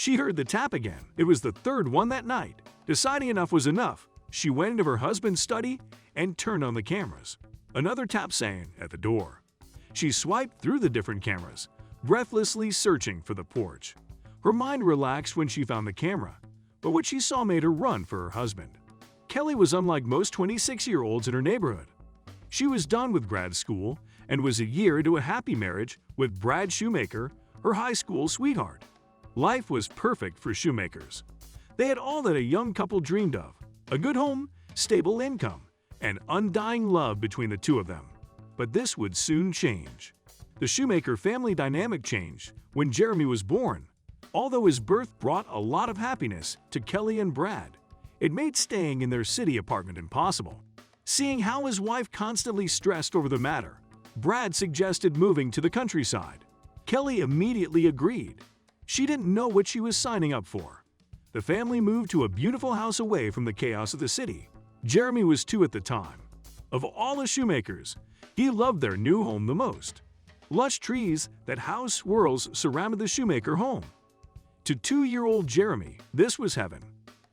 She heard the tap again. It was the third one that night. Deciding enough was enough, she went into her husband's study and turned on the cameras. Another tap sang at the door. She swiped through the different cameras, breathlessly searching for the porch. Her mind relaxed when she found the camera, but what she saw made her run for her husband. Kelly was unlike most 26-year-olds in her neighborhood. She was done with grad school and was a year into a happy marriage with Brad Shoemaker, her high school sweetheart. Life was perfect for Shoemakers. They had all that a young couple dreamed of: a good home, stable income, and undying love between the two of them. But this would soon change. The Shoemaker family dynamic changed when Jeremy was born. Although his birth brought a lot of happiness to Kelly and Brad, it made staying in their city apartment impossible. Seeing how his wife constantly stressed over the matter, Brad suggested moving to the countryside. Kelly immediately agreed. She didn't know what she was signing up for. The family moved to a beautiful house away from the chaos of the city. Jeremy was 2 at the time. Of all the Shoemakers, he loved their new home the most. Lush trees that housed squirrels surrounded the Shoemaker home. To 2-year-old Jeremy, this was heaven.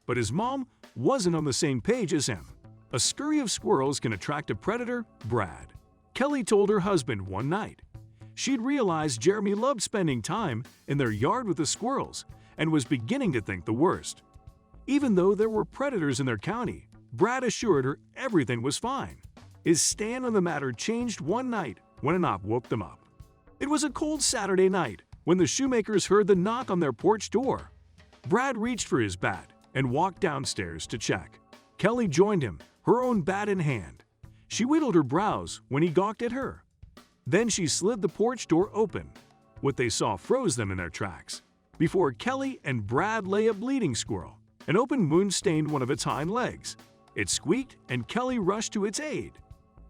But his mom wasn't on the same page as him. A scurry of squirrels can attract a predator, Brad. Kelly told her husband one night. She'd realized Jeremy loved spending time in their yard with the squirrels and was beginning to think the worst. Even though there were predators in their county, Brad assured her everything was fine. His stand on the matter changed one night when a knock woke them up. It was a cold Saturday night when the Shoemakers heard the knock on their porch door. Brad reached for his bat and walked downstairs to check. Kelly joined him, her own bat in hand. She wiggled her brows when he gawked at her. Then she slid the porch door open. What they saw froze them in their tracks. Before Kelly and Brad lay a bleeding squirrel. An open wound stained one of its hind legs. It squeaked and Kelly rushed to its aid.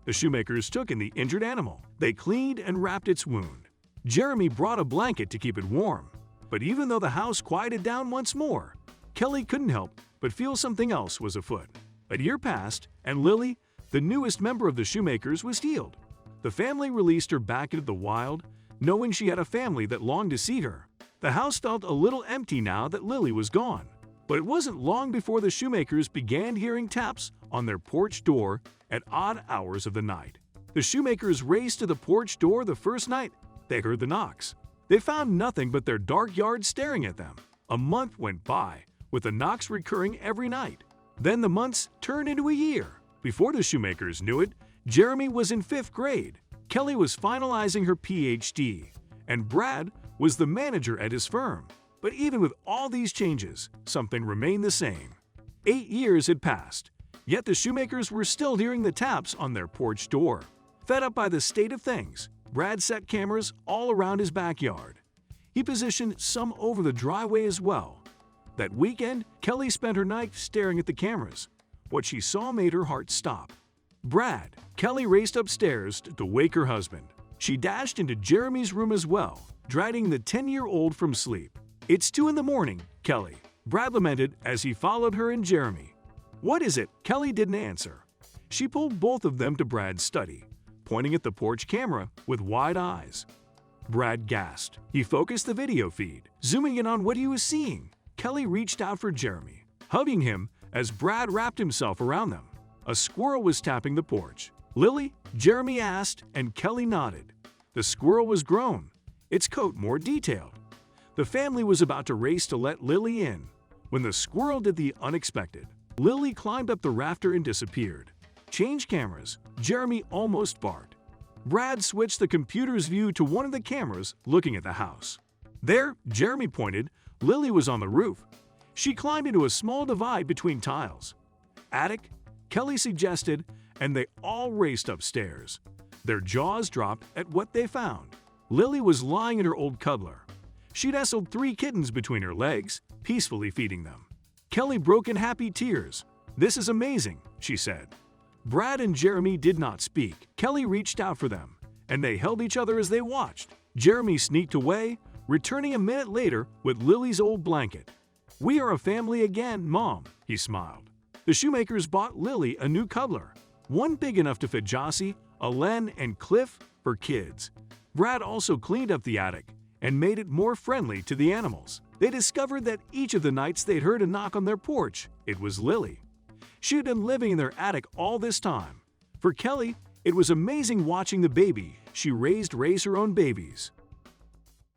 The Shoemakers took in the injured animal. They cleaned and wrapped its wound. Jeremy brought a blanket to keep it warm. But even though the house quieted down once more, Kelly couldn't help but feel something else was afoot. A year passed, and Lily, the newest member of the Shoemakers, was healed. The family released her back into the wild, knowing she had a family that longed to see her. The house felt a little empty now that Lily was gone. But it wasn't long before the Shoemakers began hearing taps on their porch door at odd hours of the night. The Shoemakers raced to the porch door the first night they heard the knocks. They found nothing but their dark yard staring at them. A month went by, with the knocks recurring every night. Then the months turned into a year. Before the Shoemakers knew it, Jeremy was in 5th grade, Kelly was finalizing her PhD, and Brad was the manager at his firm. But even with all these changes, something remained the same. 8 years had passed, yet the Shoemakers were still hearing the taps on their porch door. Fed up by the state of things, Brad set cameras all around his backyard. He positioned some over the driveway as well. That weekend, Kelly spent her night staring at the cameras. What she saw made her heart stop. Brad, Kelly raced upstairs to wake her husband. She dashed into Jeremy's room as well, dragging the 10-year-old from sleep. "It's 2 in the morning, Kelly," Brad lamented as he followed her and Jeremy. "What is it?" Kelly didn't answer. She pulled both of them to Brad's study, pointing at the porch camera with wide eyes. Brad gasped. He focused the video feed, zooming in on what he was seeing. Kelly reached out for Jeremy, hugging him as Brad wrapped himself around them. A squirrel was tapping the porch. "Lily?" Jeremy asked, and Kelly nodded. The squirrel was grown, its coat more detailed. The family was about to race to let Lily in, when the squirrel did the unexpected. Lily climbed up the rafter and disappeared. "Change cameras," Jeremy almost barked. Brad switched the computer's view to one of the cameras looking at the house. There, Jeremy pointed, Lily was on the roof. She climbed into a small divide between tiles. "Attic," Kelly suggested, and they all raced upstairs. Their jaws dropped at what they found. Lily was lying in her old cuddler. She'd nestled 3 kittens between her legs, peacefully feeding them. Kelly broke in happy tears. "This is amazing," she said. Brad and Jeremy did not speak. Kelly reached out for them, and they held each other as they watched. Jeremy sneaked away, returning a minute later with Lily's old blanket. "We are a family again, Mom," he smiled. The Shoemakers bought Lily a new cuddler, one big enough to fit Jossie, Alen, and Cliff for kids. Brad also cleaned up the attic and made it more friendly to the animals. They discovered that each of the nights they'd heard a knock on their porch, it was Lily. She had been living in their attic all this time. For Kelly, it was amazing watching the baby she raised raise her own babies.